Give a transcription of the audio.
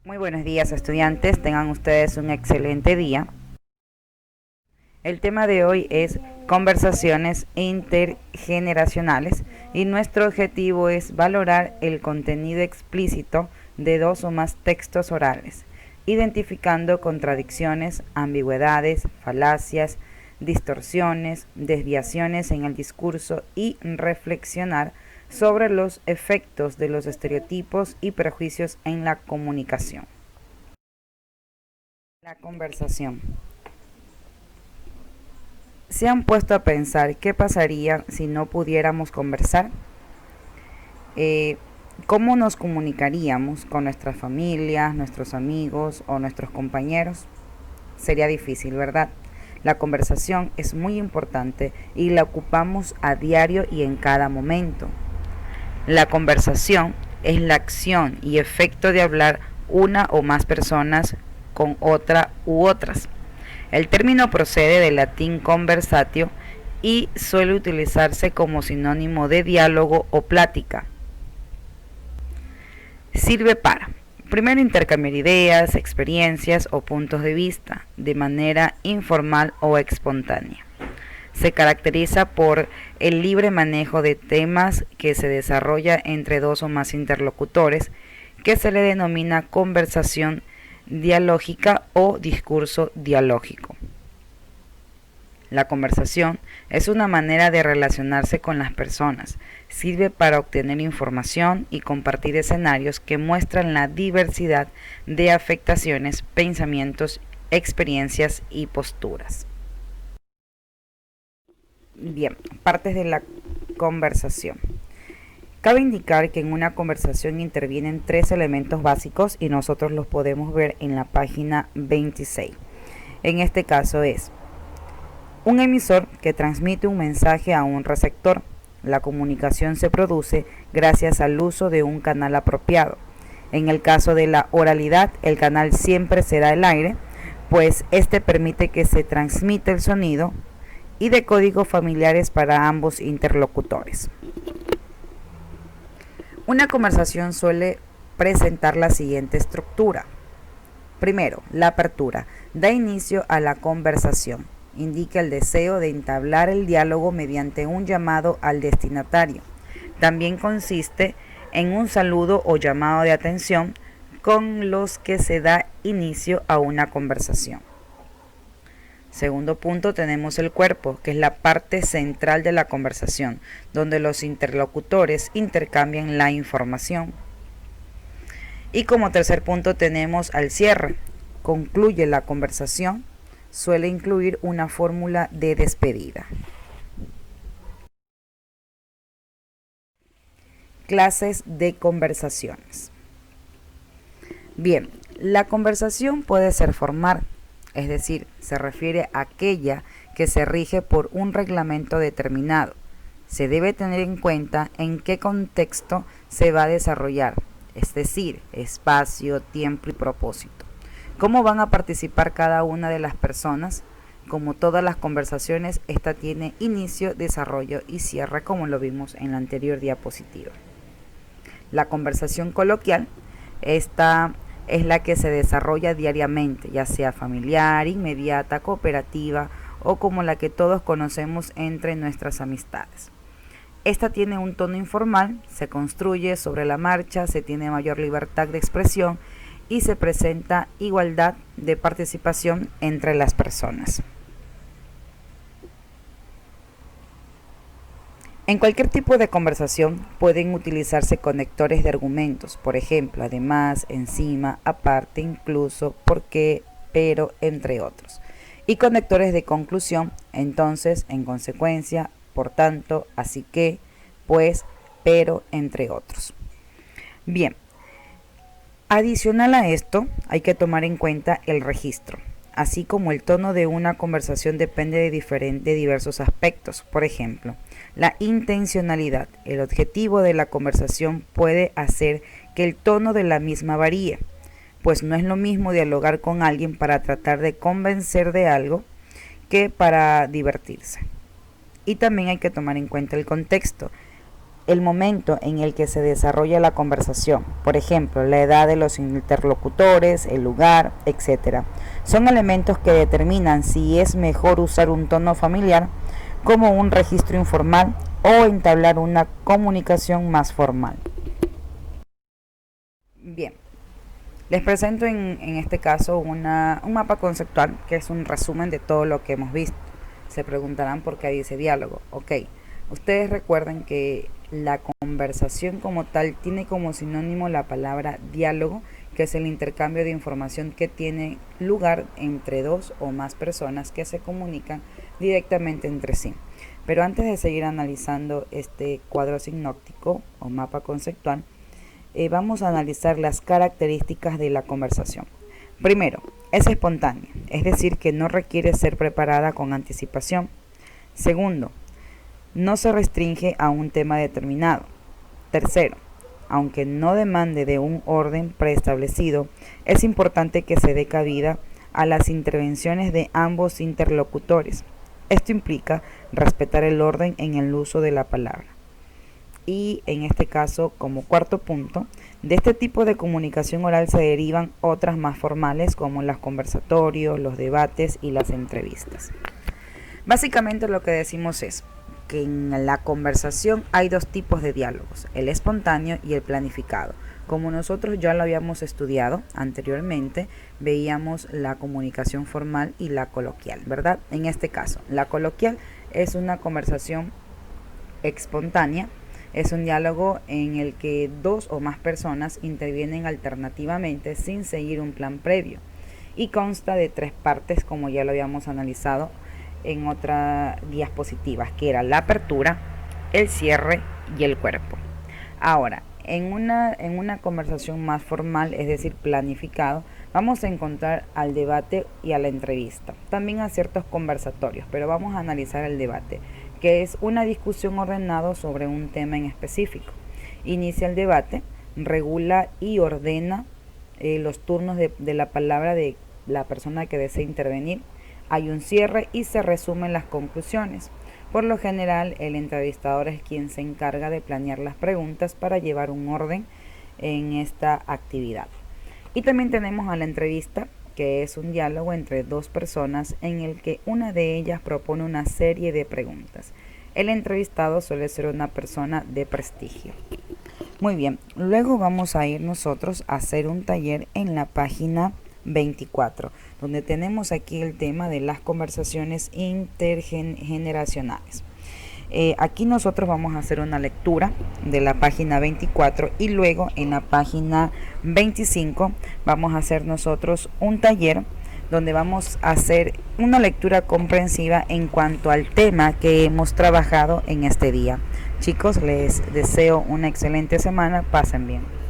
Muy buenos días, estudiantes, tengan ustedes un excelente día. El tema de hoy es conversaciones intergeneracionales y nuestro objetivo es valorar el contenido explícito de dos o más textos orales, identificando contradicciones, ambigüedades, falacias, distorsiones, desviaciones en el discurso y reflexionar sobre los efectos de los estereotipos y prejuicios en la comunicación. La conversación. ¿Se han puesto a pensar qué pasaría si no pudiéramos conversar? Eh, ¿Cómo nos comunicaríamos con nuestras familias, nuestros amigos o nuestros compañeros? Sería difícil, ¿verdad? La conversación es muy importante y la ocupamos a diario y en cada momento. La conversación es la acción y efecto de hablar una o más personas con otra u otras. El término procede del latín conversatio y suele utilizarse como sinónimo de diálogo o plática. Sirve para, primero, intercambiar ideas, experiencias o puntos de vista de manera informal o espontánea. Se caracteriza por el libre manejo de temas que se desarrolla entre dos o más interlocutores, que se le denomina conversación dialógica o discurso dialógico. La conversación es una manera de relacionarse con las personas, sirve para obtener información y compartir escenarios que muestran la diversidad de afectaciones, pensamientos, experiencias y posturas. Bien, partes de la conversación. Cabe indicar que en una conversación intervienen tres elementos básicos y nosotros los podemos ver en la página 26. En este caso es un emisor que transmite un mensaje a un receptor. La comunicación se produce gracias al uso de un canal apropiado. En el caso de la oralidad, el canal siempre será el aire, pues este permite que se transmita el sonido y de códigos familiares para ambos interlocutores. Una conversación suele presentar la siguiente estructura. Primero, la apertura. Da inicio a la conversación. Indica el deseo de entablar el diálogo mediante un llamado al destinatario. También consiste en un saludo o llamado de atención con los que se da inicio a una conversación. Segundo punto, tenemos el cuerpo, que es la parte central de la conversación, donde los interlocutores intercambian la información. Y como tercer punto tenemos al cierre. Concluye la conversación, suele incluir una fórmula de despedida. Clases de conversaciones. Bien, la conversación puede ser formal, es decir, se refiere a aquella que se rige por un reglamento determinado. Se debe tener en cuenta en qué contexto se va a desarrollar, es decir, espacio, tiempo y propósito. ¿Cómo van a participar cada una de las personas? Como todas las conversaciones, esta tiene inicio, desarrollo y cierre, como lo vimos en la anterior diapositiva. La conversación coloquial, esta es la que se desarrolla diariamente, ya sea familiar, inmediata, cooperativa o como la que todos conocemos entre nuestras amistades. Esta tiene un tono informal, se construye sobre la marcha, se tiene mayor libertad de expresión y se presenta igualdad de participación entre las personas. En cualquier tipo de conversación pueden utilizarse conectores de argumentos, por ejemplo, además, encima, aparte, incluso, porque, pero, entre otros. Y conectores de conclusión, entonces, en consecuencia, por tanto, así que, pues, pero, entre otros. Bien, adicional a esto, hay que tomar en cuenta el registro. Así como el tono de una conversación depende de diversos aspectos. Por ejemplo, la intencionalidad, el objetivo de la conversación puede hacer que el tono de la misma varíe, pues no es lo mismo dialogar con alguien para tratar de convencer de algo que para divertirse. Y también hay que tomar en cuenta el contexto. el momento en el que se desarrolla la conversación, por ejemplo, la edad de los interlocutores, el lugar, etc. Son elementos que determinan si es mejor usar un tono familiar como un registro informal o entablar una comunicación más formal. Bien, les presento en este caso un mapa conceptual que es un resumen de todo lo que hemos visto. Se preguntarán por qué dice diálogo. Ok, ustedes recuerden que la conversación como tal tiene como sinónimo la palabra diálogo, que es el intercambio de información que tiene lugar entre dos o más personas que se comunican directamente entre sí. Pero antes de seguir analizando este cuadro sinóptico o mapa conceptual, vamos a analizar las características de la conversación. Primero, es espontánea, es decir, que no requiere ser preparada con anticipación. Segundo, no se restringe a un tema determinado. Tercero, aunque no demande de un orden preestablecido, es importante que se dé cabida a las intervenciones de ambos interlocutores. Esto implica respetar el orden en el uso de la palabra. Y en este caso, como cuarto punto, de este tipo de comunicación oral se derivan otras más formales como los conversatorios, los debates y las entrevistas. Básicamente lo que decimos es que en la conversación hay dos tipos de diálogos, el espontáneo y el planificado. Como nosotros ya lo habíamos estudiado anteriormente, veíamos la comunicación formal y la coloquial, ¿verdad? En este caso, la coloquial es una conversación espontánea. Es un diálogo en el que dos o más personas intervienen alternativamente sin seguir un plan previo y consta de tres partes, como ya lo habíamos analizado en otras diapositivas, que era la apertura, el cierre y el cuerpo. Ahora, en una conversación más formal, es decir, planificado, vamos a encontrar al debate y a la entrevista, también a ciertos conversatorios, pero vamos a analizar el debate, que es una discusión ordenada sobre un tema en específico. Inicia el debate, regula y ordena los turnos de la palabra de la persona que desea intervenir. Hay un cierre y se resumen las conclusiones. Por lo general, el entrevistador es quien se encarga de planear las preguntas para llevar un orden en esta actividad. Y también tenemos a la entrevista, que es un diálogo entre dos personas en el que una de ellas propone una serie de preguntas. El entrevistado suele ser una persona de prestigio. Muy bien, luego vamos a ir nosotros a hacer un taller en la página 24, donde tenemos aquí el tema de las conversaciones intergeneracionales. Aquí nosotros vamos a hacer una lectura de la página 24 y luego en la página 25 vamos a hacer nosotros un taller donde vamos a hacer una lectura comprensiva en cuanto al tema que hemos trabajado en este día. Chicos, les deseo una excelente semana, pasen bien.